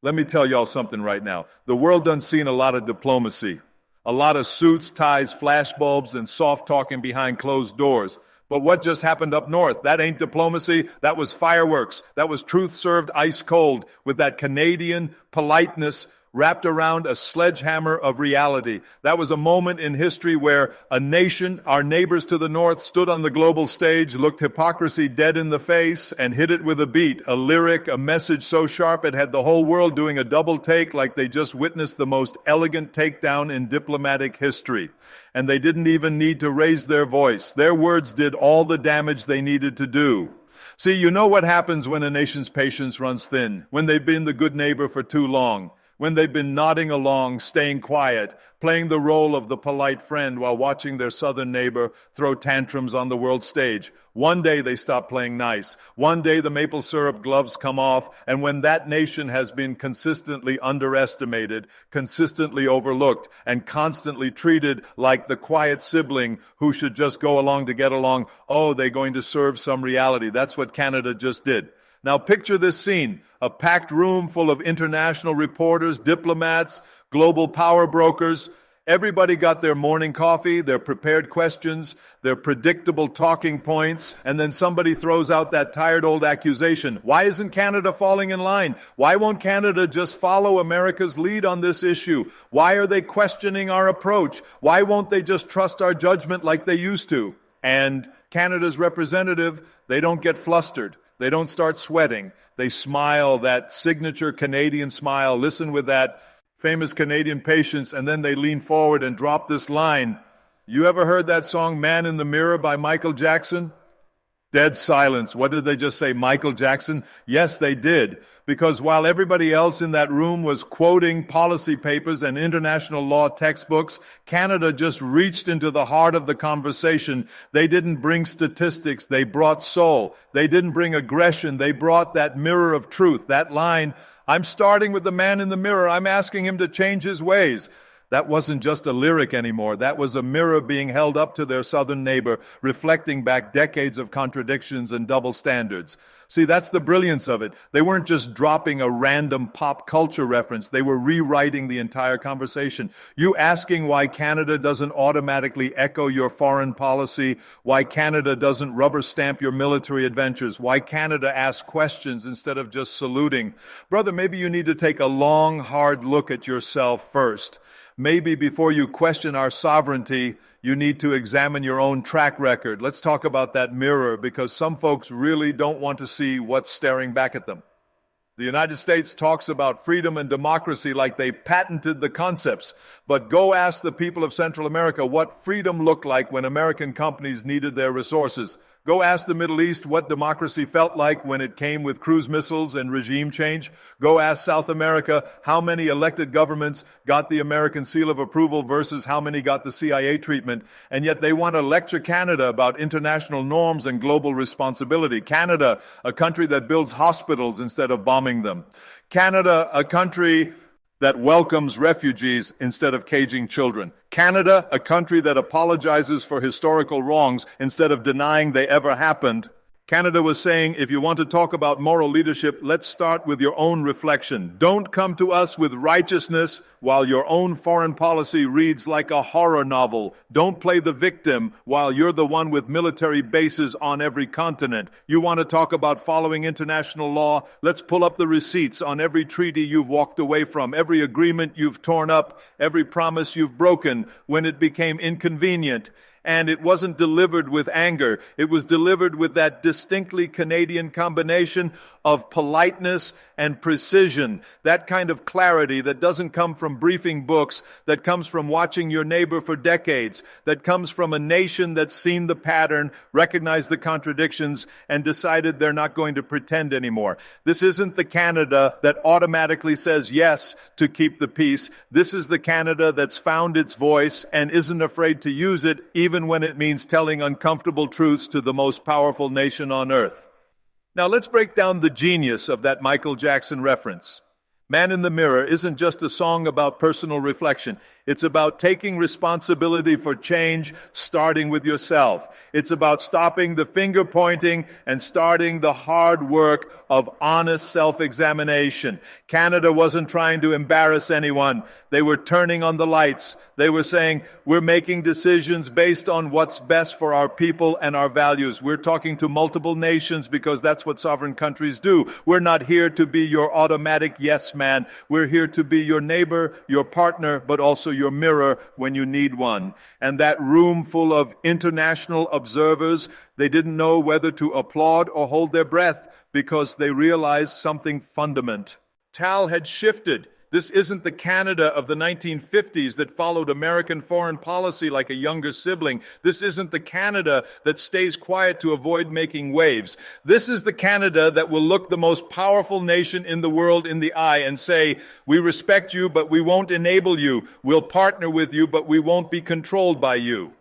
Let me tell y'all something right now. The world done seen a lot of diplomacy, a lot of suits, ties, flashbulbs, and soft talking behind closed doors. But what just happened up north? That ain't diplomacy. That was fireworks. That was truth served ice cold with that Canadian politeness wrapped around a sledgehammer of reality. That was a moment in history where a nation, our neighbors to the north, stood on the global stage, looked hypocrisy dead in the face, and hit it with a beat, a lyric, a message so sharp it had the whole world doing a double take like they just witnessed the most elegant takedown in diplomatic history. And they didn't even need to raise their voice. Their words did all the damage they needed to do. See, you know what happens when a nation's patience runs thin, when they've been the good neighbor for too long, when they've been nodding along, staying quiet, playing the role of the polite friend while watching their southern neighbor throw tantrums on the world stage. One day they stop playing nice. One day the maple syrup gloves come off, and when that nation has been consistently underestimated, consistently overlooked, and constantly treated like the quiet sibling who should just go along to get along, oh, they're going to serve some reality. That's what Canada just did. Now picture this scene, a packed room full of international reporters, diplomats, global power brokers. Everybody got their morning coffee, their prepared questions, their predictable talking points, and then somebody throws out that tired old accusation. Why isn't Canada falling in line? Why won't Canada just follow America's lead on this issue? Why are they questioning our approach? Why won't they just trust our judgment like they used to? And Canada's representative, they don't get flustered. They don't start sweating. They smile, that signature Canadian smile, listen with that famous Canadian patience, and then they lean forward and drop this line. You ever heard that song, Man in the Mirror by Michael Jackson? Dead silence. What did they just say, Michael Jackson? Yes, they did. Because while everybody else in that room was quoting policy papers and international law textbooks, Canada just reached into the heart of the conversation. They didn't bring statistics. They brought soul. They didn't bring aggression. They brought that mirror of truth. That line, I'm starting with the man in the mirror. I'm asking him to change his ways. That wasn't just a lyric anymore. That was a mirror being held up to their southern neighbor, reflecting back decades of contradictions and double standards. See, that's the brilliance of it. They weren't just dropping a random pop culture reference. They were rewriting the entire conversation. You asking why Canada doesn't automatically echo your foreign policy, why Canada doesn't rubber stamp your military adventures, why Canada asks questions instead of just saluting. Brother, maybe you need to take a long, hard look at yourself first. Maybe before you question our sovereignty, you need to examine your own track record. Let's talk about that mirror, because some folks really don't want to see what's staring back at them. The United States talks about freedom and democracy like they patented the concepts. But go ask the people of Central America what freedom looked like when American companies needed their resources. Go ask the Middle East what democracy felt like when it came with cruise missiles and regime change. Go ask South America how many elected governments got the American seal of approval versus how many got the CIA treatment. And yet they want to lecture Canada about international norms and global responsibility. Canada, a country that builds hospitals instead of bombing them. Canada, a country that welcomes refugees instead of caging children. Canada, a country that apologizes for historical wrongs instead of denying they ever happened. Canada was saying, if you want to talk about moral leadership, let's start with your own reflection. Don't come to us with righteousness while your own foreign policy reads like a horror novel. Don't play the victim while you're the one with military bases on every continent. You want to talk about following international law? Let's pull up the receipts on every treaty you've walked away from, every agreement you've torn up, every promise you've broken when it became inconvenient. And it wasn't delivered with anger. It was delivered with that distinctly Canadian combination of politeness and precision, that kind of clarity that doesn't come from briefing books, that comes from watching your neighbor for decades, that comes from a nation that's seen the pattern, recognized the contradictions, and decided they're not going to pretend anymore. This isn't the Canada that automatically says yes to keep the peace. This is the Canada that's found its voice and isn't afraid to use it, even when it means telling uncomfortable truths to the most powerful nation on earth. Now let's break down the genius of that Michael Jackson reference. Man in the Mirror isn't just a song about personal reflection. It's about taking responsibility for change, starting with yourself. It's about stopping the finger pointing and starting the hard work of honest self-examination. Canada wasn't trying to embarrass anyone. They were turning on the lights. They were saying, we're making decisions based on what's best for our people and our values. We're talking to multiple nations because that's what sovereign countries do. We're not here to be your automatic yes man. We're here to be your neighbor, your partner, but also your mirror when you need one. And that room full of international observers, they didn't know whether to applaud or hold their breath because they realized something fundamental. Tal had shifted. This isn't the Canada of the 1950s that followed American foreign policy like a younger sibling. This isn't the Canada that stays quiet to avoid making waves. This is the Canada that will look the most powerful nation in the world in the eye and say, we respect you, but we won't enable you. We'll partner with you, but we won't be controlled by you.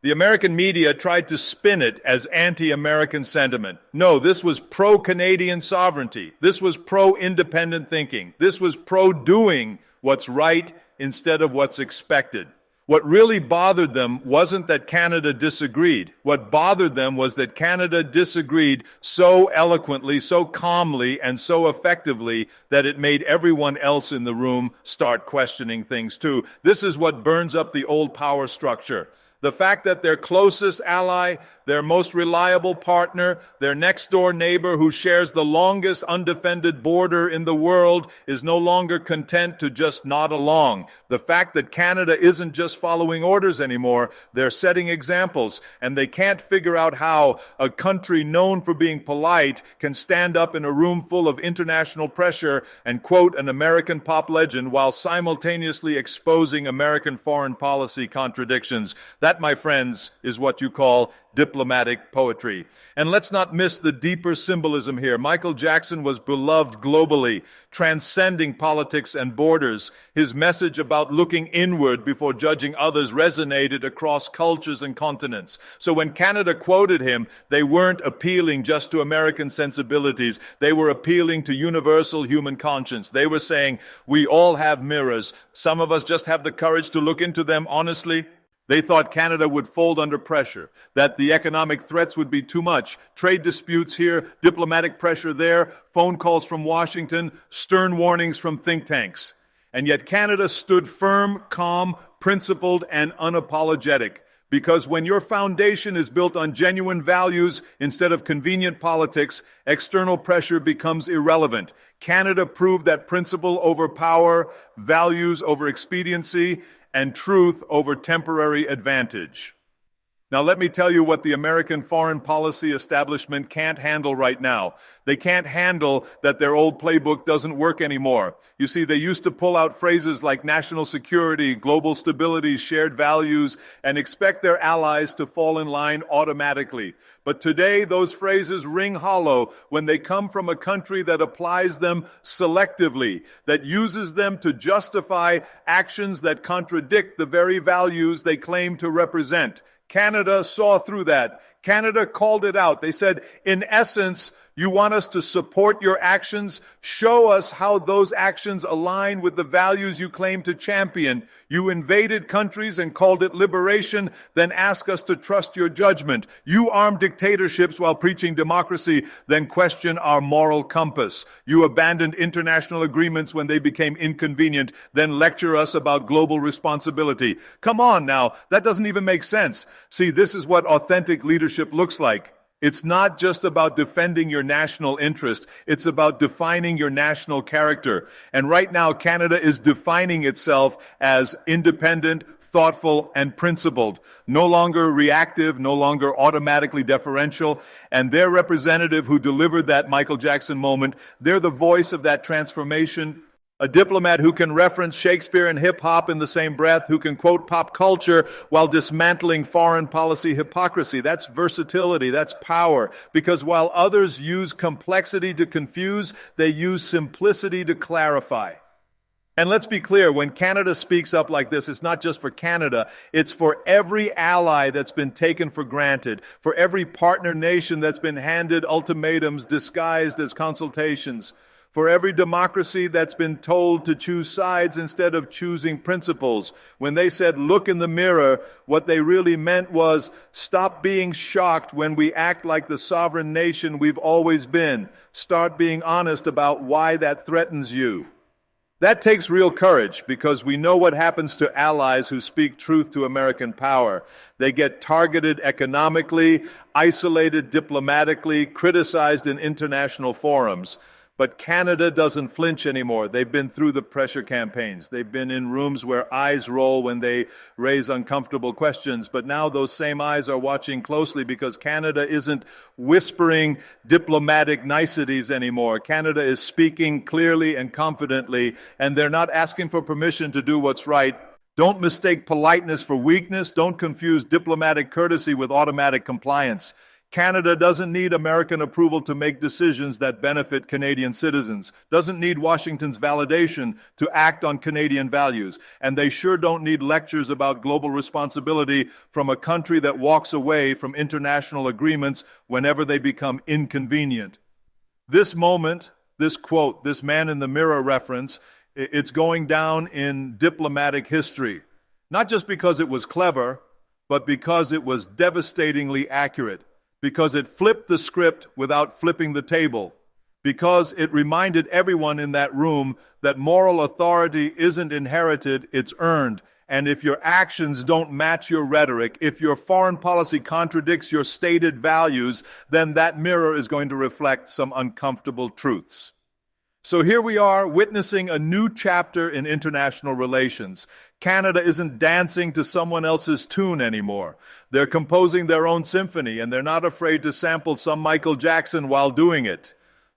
The American media tried to spin it as anti-American sentiment. No, this was pro-Canadian sovereignty. This was pro-independent thinking. This was pro-doing what's right instead of what's expected. What really bothered them wasn't that Canada disagreed. What bothered them was that Canada disagreed so eloquently, so calmly, and so effectively that it made everyone else in the room start questioning things too. This is what burns up the old power structure. The fact that their closest ally, their most reliable partner, their next-door neighbor who shares the longest undefended border in the world is no longer content to just nod along. The fact that Canada isn't just following orders anymore, they're setting examples, and they can't figure out how a country known for being polite can stand up in a room full of international pressure and quote an American pop legend while simultaneously exposing American foreign policy contradictions. That, my friends, is what you call diplomatic poetry. And let's not miss the deeper symbolism here. Michael Jackson was beloved globally, transcending politics and borders. His message about looking inward before judging others resonated across cultures and continents. So when Canada quoted him, they weren't appealing just to American sensibilities. They were appealing to universal human conscience. They were saying, we all have mirrors. Some of us just have the courage to look into them honestly. They thought Canada would fold under pressure, that the economic threats would be too much. Trade disputes here, diplomatic pressure there, phone calls from Washington, stern warnings from think tanks. And yet Canada stood firm, calm, principled, and unapologetic. Because when your foundation is built on genuine values instead of convenient politics, external pressure becomes irrelevant. Canada proved that principle over power, values over expediency, and truth over temporary advantage. Now, let me tell you what the American foreign policy establishment can't handle right now. They can't handle that their old playbook doesn't work anymore. You see, they used to pull out phrases like national security, global stability, shared values, and expect their allies to fall in line automatically. But today, those phrases ring hollow when they come from a country that applies them selectively, that uses them to justify actions that contradict the very values they claim to represent. Canada saw through that. Canada called it out. They said, in essence, you want us to support your actions? Show us how those actions align with the values you claim to champion. You invaded countries and called it liberation, then ask us to trust your judgment. You armed dictatorships while preaching democracy, then question our moral compass. You abandoned international agreements when they became inconvenient, then lecture us about global responsibility. Come on now, that doesn't even make sense. See, this is what authentic leadership looks like. It's not just about defending your national interest. It's about defining your national character. And right now, Canada is defining itself as independent, thoughtful, and principled. No longer reactive, no longer automatically deferential. And their representative who delivered that Michael Jackson moment, they're the voice of that transformation. A diplomat who can reference Shakespeare and hip-hop in the same breath, who can quote pop culture while dismantling foreign policy hypocrisy. That's versatility, that's power. Because while others use complexity to confuse, they use simplicity to clarify. And let's be clear, when Canada speaks up like this, it's not just for Canada, it's for every ally that's been taken for granted, for every partner nation that's been handed ultimatums disguised as consultations, For every democracy that's been told to choose sides instead of choosing principles. When they said, look in the mirror, what they really meant was, stop being shocked when we act like the sovereign nation we've always been. Start being honest about why that threatens you. That takes real courage, because we know what happens to allies who speak truth to American power. They get targeted economically, isolated diplomatically, criticized in international forums. But Canada doesn't flinch anymore. They've been through the pressure campaigns. They've been in rooms where eyes roll when they raise uncomfortable questions. But now those same eyes are watching closely, because Canada isn't whispering diplomatic niceties anymore. Canada is speaking clearly and confidently, and they're not asking for permission to do what's right. Don't mistake politeness for weakness. Don't confuse diplomatic courtesy with automatic compliance. Canada doesn't need American approval to make decisions that benefit Canadian citizens, doesn't need Washington's validation to act on Canadian values, and they sure don't need lectures about global responsibility from a country that walks away from international agreements whenever they become inconvenient. This moment, this quote, this man in the mirror reference, it's going down in diplomatic history, not just because it was clever, but because it was devastatingly accurate. Because it flipped the script without flipping the table, because it reminded everyone in that room that moral authority isn't inherited, it's earned. And if your actions don't match your rhetoric, if your foreign policy contradicts your stated values, then that mirror is going to reflect some uncomfortable truths. So here we are, witnessing a new chapter in international relations. Canada isn't dancing to someone else's tune anymore. They're composing their own symphony, and they're not afraid to sample some Michael Jackson while doing it.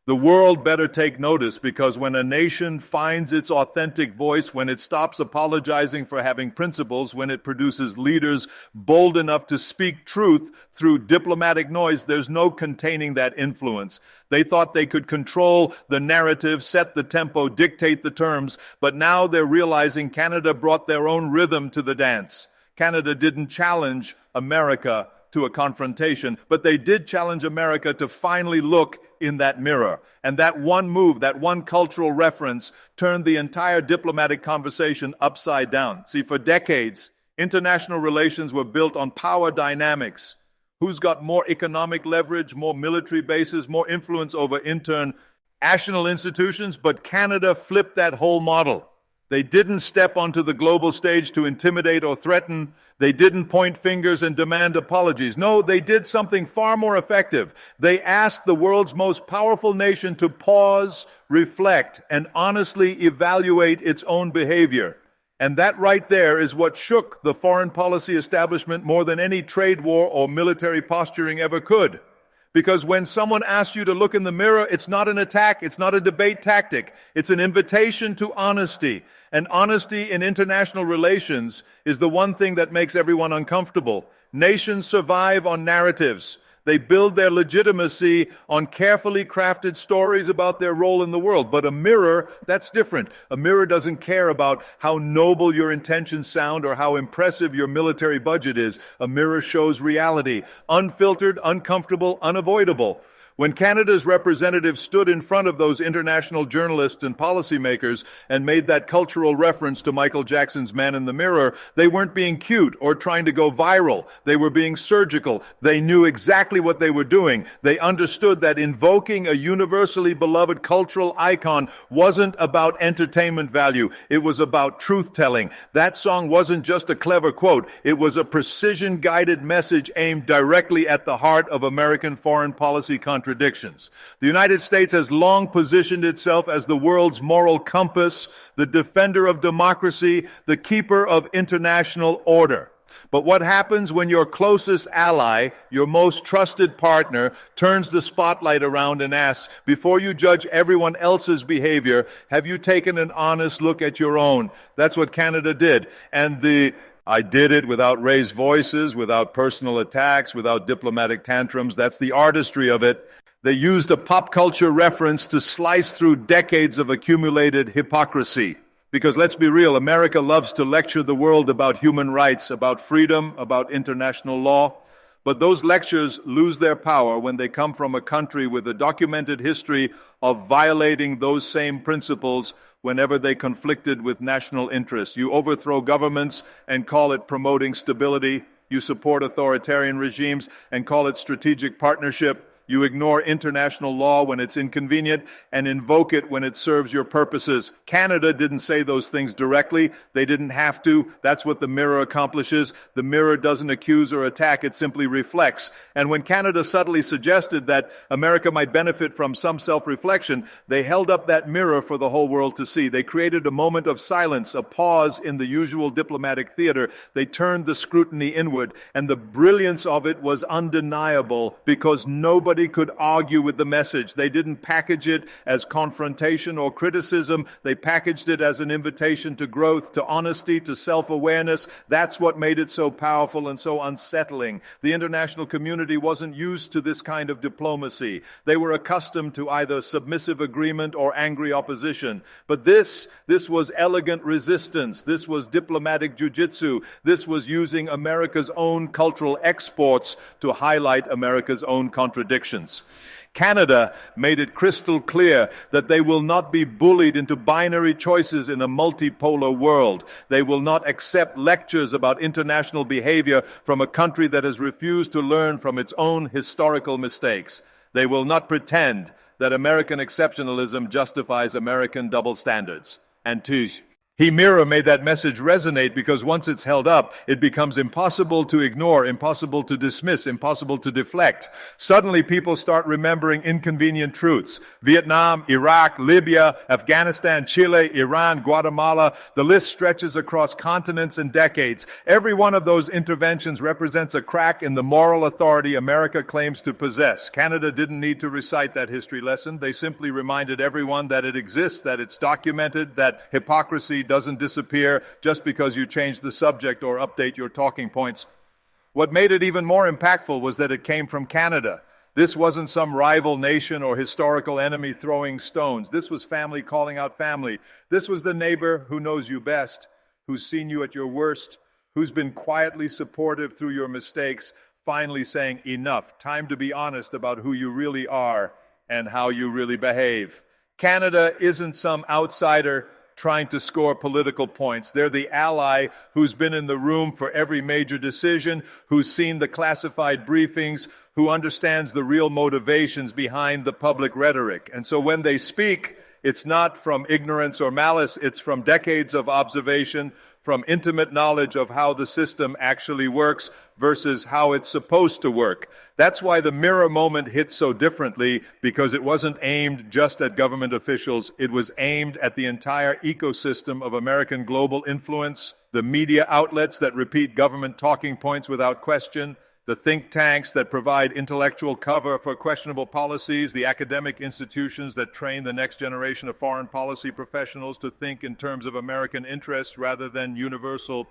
The world better take notice, because when a nation finds its authentic voice, when it stops apologizing for having principles, when it produces leaders bold enough to speak truth through diplomatic noise, there's no containing that influence. They thought they could control the narrative, set the tempo, dictate the terms, but now they're realizing Canada brought their own rhythm to the dance. Canada didn't challenge America to a confrontation, but they did challenge America to finally look in that mirror. And that one move, that one cultural reference, turned the entire diplomatic conversation upside down. See, for decades, international relations were built on power dynamics. Who's got more economic leverage, more military bases, more influence over international institutions? But Canada flipped that whole model. They didn't step onto the global stage to intimidate or threaten. They didn't point fingers and demand apologies. No, they did something far more effective. They asked the world's most powerful nation to pause, reflect, and honestly evaluate its own behavior. And that right there is what shook the foreign policy establishment more than any trade war or military posturing ever could. Because when someone asks you to look in the mirror, it's not an attack, it's not a debate tactic, it's an invitation to honesty. And honesty in international relations is the one thing that makes everyone uncomfortable. Nations survive on narratives. They build their legitimacy on carefully crafted stories about their role in the world. But a mirror, that's different. A mirror doesn't care about how noble your intentions sound or how impressive your military budget is. A mirror shows reality, unfiltered, uncomfortable, unavoidable. When Canada's representatives stood in front of those international journalists and policymakers and made that cultural reference to Michael Jackson's Man in the Mirror, they weren't being cute or trying to go viral. They were being surgical. They knew exactly what they were doing. They understood that invoking a universally beloved cultural icon wasn't about entertainment value. It was about truth-telling. That song wasn't just a clever quote. It was a precision-guided message aimed directly at the heart of American foreign policy contradictions. The United States has long positioned itself as the world's moral compass, the defender of democracy, the keeper of international order. But what happens when your closest ally, your most trusted partner, turns the spotlight around and asks, before you judge everyone else's behavior, have you taken an honest look at your own? That's what Canada did. And I did it without raised voices, without personal attacks, without diplomatic tantrums. That's the artistry of it. They used a pop culture reference to slice through decades of accumulated hypocrisy. Because let's be real, America loves to lecture the world about human rights, about freedom, about international law. But those lectures lose their power when they come from a country with a documented history of violating those same principles whenever they conflicted with national interests. You overthrow governments and call it promoting stability. You support authoritarian regimes and call it strategic partnership. You ignore international law when it's inconvenient and invoke it when it serves your purposes. Canada didn't say those things directly. They didn't have to. That's what the mirror accomplishes. The mirror doesn't accuse or attack. It simply reflects. And when Canada subtly suggested that America might benefit from some self-reflection, they held up that mirror for the whole world to see. They created a moment of silence, a pause in the usual diplomatic theater. They turned the scrutiny inward, and the brilliance of it was undeniable because nobody could argue with the message. They didn't package it as confrontation or criticism. They packaged it as an invitation to growth, to honesty, to self-awareness. That's what made it so powerful and so unsettling. The international community wasn't used to this kind of diplomacy. They were accustomed to either submissive agreement or angry opposition. But this was elegant resistance. This was diplomatic jujitsu. This was using America's own cultural exports to highlight America's own contradictions. Canada made it crystal clear that they will not be bullied into binary choices in a multipolar world. They will not accept lectures about international behavior from a country that has refused to learn from its own historical mistakes. They will not pretend that American exceptionalism justifies American double standards. And Mirror made that message resonate because once it's held up, it becomes impossible to ignore, impossible to dismiss, impossible to deflect. Suddenly people start remembering inconvenient truths. Vietnam, Iraq, Libya, Afghanistan, Chile, Iran, Guatemala. The list stretches across continents and decades. Every one of those interventions represents a crack in the moral authority America claims to possess. Canada didn't need to recite that history lesson. They simply reminded everyone that it exists, that it's documented, that hypocrisy doesn't disappear just because you change the subject or update your talking points. What made it even more impactful was that it came from Canada. This wasn't some rival nation or historical enemy throwing stones. This was family calling out family. This was the neighbor who knows you best, who's seen you at your worst, who's been quietly supportive through your mistakes, finally saying, enough, time to be honest about who you really are and how you really behave. Canada isn't some outsider trying to score political points. They're the ally who's been in the room for every major decision, who's seen the classified briefings, who understands the real motivations behind the public rhetoric. And so when they speak, it's not from ignorance or malice, it's from decades of observation, from intimate knowledge of how the system actually works versus how it's supposed to work. That's why the mirror moment hit so differently, because it wasn't aimed just at government officials. It was aimed at the entire ecosystem of American global influence, the media outlets that repeat government talking points without question, the think tanks that provide intellectual cover for questionable policies, the academic institutions that train the next generation of foreign policy professionals to think in terms of American interests rather than universal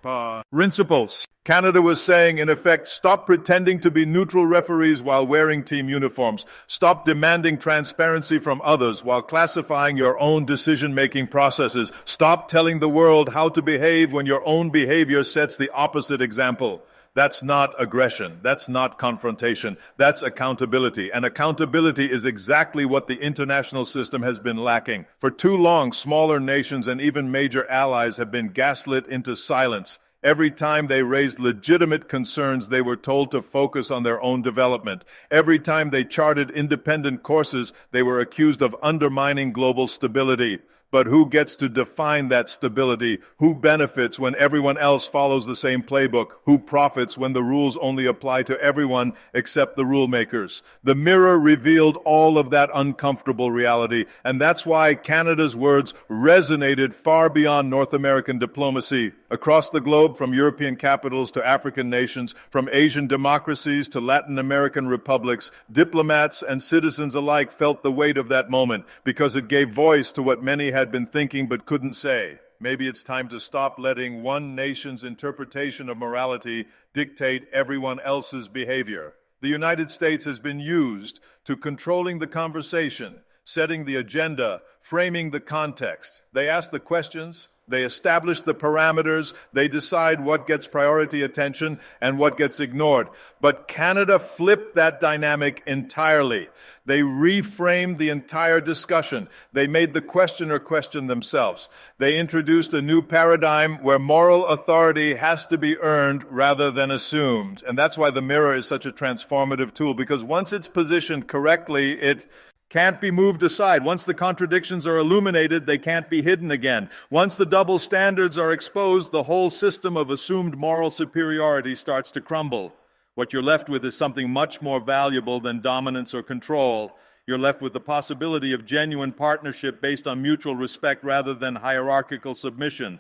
principles. Canada was saying, in effect, stop pretending to be neutral referees while wearing team uniforms. Stop demanding transparency from others while classifying your own decision-making processes. Stop telling the world how to behave when your own behavior sets the opposite example. That's not aggression. That's not confrontation. That's accountability. And accountability is exactly what the international system has been lacking. For too long, smaller nations and even major allies have been gaslit into silence. Every time they raised legitimate concerns, they were told to focus on their own development. Every time they charted independent courses, they were accused of undermining global stability. But who gets to define that stability? Who benefits when everyone else follows the same playbook? Who profits when the rules only apply to everyone except the rule makers? The mirror revealed all of that uncomfortable reality, and that's why Canada's words resonated far beyond North American diplomacy. Across the globe, from European capitals to African nations, from Asian democracies to Latin American republics, diplomats and citizens alike felt the weight of that moment because it gave voice to what many had been thinking but couldn't say. Maybe it's time to stop letting one nation's interpretation of morality dictate everyone else's behavior. The United States has been used to controlling the conversation, setting the agenda, framing the context. They ask the questions, They establish the parameters, they decide what gets priority attention and what gets ignored. But Canada flipped that dynamic entirely. They reframed the entire discussion. They made the questioner question themselves. They introduced a new paradigm where moral authority has to be earned rather than assumed. And that's why the mirror is such a transformative tool, because once it's positioned correctly, it can't be moved aside. Once the contradictions are illuminated, they can't be hidden again. Once the double standards are exposed, the whole system of assumed moral superiority starts to crumble. What you're left with is something much more valuable than dominance or control. You're left with the possibility of genuine partnership based on mutual respect rather than hierarchical submission.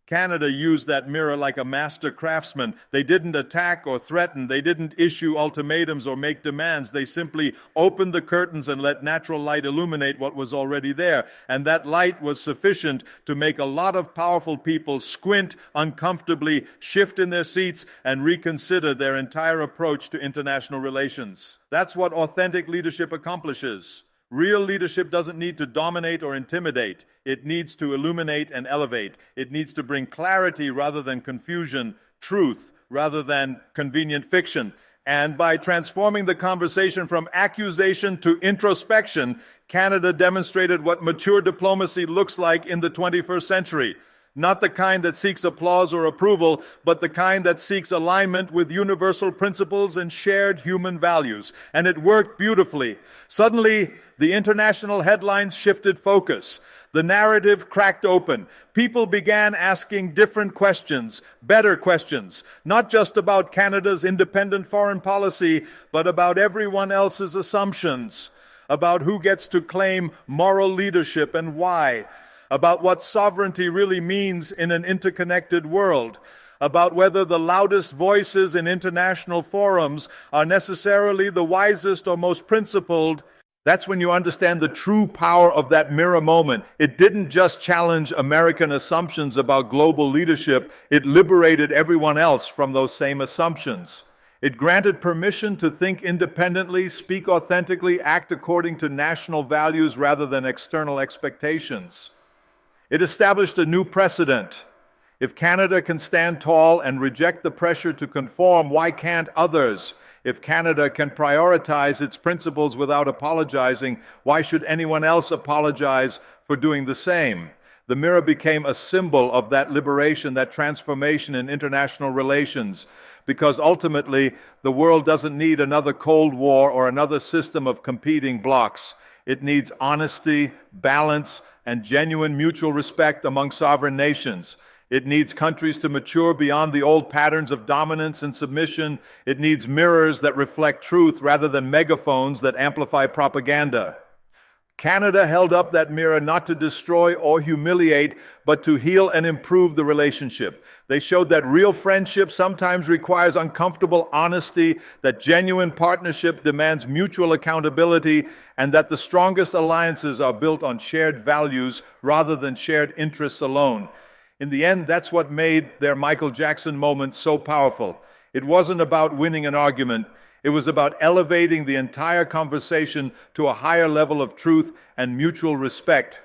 Canada used that mirror like a master craftsman. They didn't attack or threaten. They didn't issue ultimatums or make demands. They simply opened the curtains and let natural light illuminate what was already there. And that light was sufficient to make a lot of powerful people squint uncomfortably, shift in their seats, and reconsider their entire approach to international relations. That's what authentic leadership accomplishes. Real leadership doesn't need to dominate or intimidate. It needs to illuminate and elevate. It needs to bring clarity rather than confusion, truth rather than convenient fiction. And by transforming the conversation from accusation to introspection, Canada demonstrated what mature diplomacy looks like in the 21st century. Not the kind that seeks applause or approval, but the kind that seeks alignment with universal principles and shared human values. And it worked beautifully. Suddenly, the international headlines shifted focus. The narrative cracked open. People began asking different questions, better questions, not just about Canada's independent foreign policy, but about everyone else's assumptions, about who gets to claim moral leadership and why, about what sovereignty really means in an interconnected world, about whether the loudest voices in international forums are necessarily the wisest or most principled. That's when you understand the true power of that mirror moment. It didn't just challenge American assumptions about global leadership, it liberated everyone else from those same assumptions. It granted permission to think independently, speak authentically, act according to national values rather than external expectations. It established a new precedent. If Canada can stand tall and reject the pressure to conform, why can't others? If Canada can prioritize its principles without apologizing, why should anyone else apologize for doing the same? The mirror became a symbol of that liberation, that transformation in international relations, because ultimately the world doesn't need another Cold War or another system of competing blocs. It needs honesty, balance, and genuine mutual respect among sovereign nations. It needs countries to mature beyond the old patterns of dominance and submission. It needs mirrors that reflect truth rather than megaphones that amplify propaganda. Canada held up that mirror not to destroy or humiliate, but to heal and improve the relationship. They showed that real friendship sometimes requires uncomfortable honesty, that genuine partnership demands mutual accountability, and that the strongest alliances are built on shared values rather than shared interests alone. In the end, that's what made their Michael Jackson moment so powerful. It wasn't about winning an argument. It was about elevating the entire conversation to a higher level of truth and mutual respect.